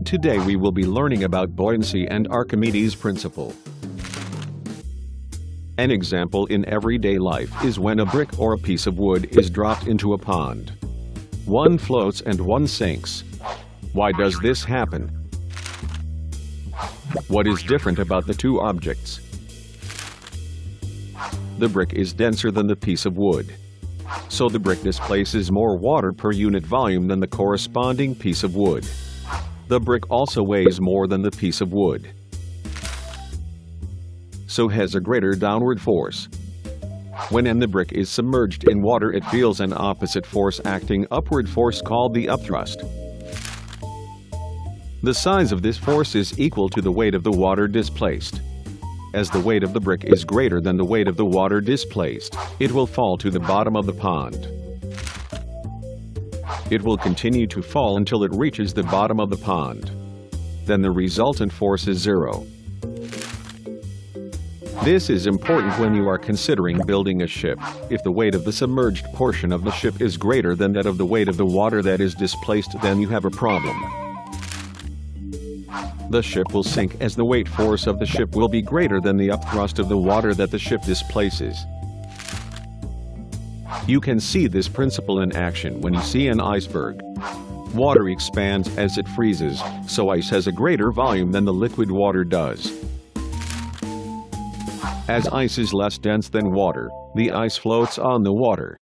Today we will be learning about buoyancy and Archimedes Principle. An example in everyday life is when a brick or a piece of wood is dropped into a pond. One floats and one sinks. Why does this happen? What is different about the two objects? The brick is denser than the piece of wood, so the brick displaces more water per unit volume than the corresponding piece of wood. The brick also weighs more than the piece of wood, so has a greater downward force. When the brick is submerged in water, it feels an opposite force acting upward force called the upthrust. The size of this force is equal to the weight of the water displaced. As the weight of the brick is greater than the weight of the water displaced, it will fall to the bottom of the pond. It will continue to fall until it reaches the bottom of the pond. Then the resultant force is zero. This is important when you are considering building a ship. If the weight of the submerged portion of the ship is greater than that of the weight of the water that is displaced, then you have a problem. The ship will sink as the weight force of the ship will be greater than the upthrust of the water that the ship displaces. You can see this principle in action when you see an iceberg. Water expands as it freezes, so ice has a greater volume than the liquid water does. As ice is less dense than water, the ice floats on the water.